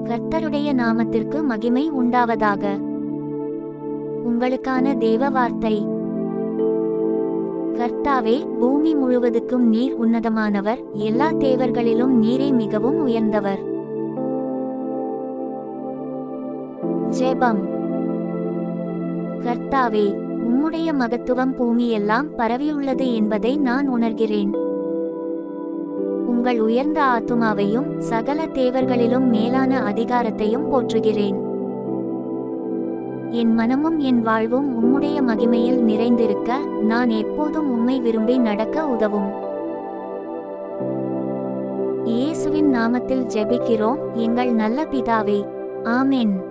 கர்த்தருடைய நாமத்திற்கு மகிமை உண்டாவதாக. உங்களுக்கான தேவ வார்த்தை. கர்த்தாவே, பூமி முழுவதுக்கும் நீர் உன்னதமானவர், எல்லா தேவர்களிலும் நீரே மிகவும் உயர்ந்தவர். ஜெபம். கர்த்தாவே, உம்முடைய மகத்துவம் பூமியெல்லாம் பரவியுள்ளது என்பதை நான் உணர்கிறேன். உங்கள் உயர்ந்த ஆத்துமாவையும் சகல தேவர்களிலும் மேலான அதிகாரத்தையும் போற்றுகிறேன். என் மனமும் என் வாழ்வும் உம்முடைய மகிமையில் நிறைந்திருக்க நான் எப்போதும் உம்மை விரும்பி நடக்க உதவும். இயேசுவின் நாமத்தில் ஜெபிக்கிறோம் எங்கள் நல்ல பிதாவே. ஆமென்.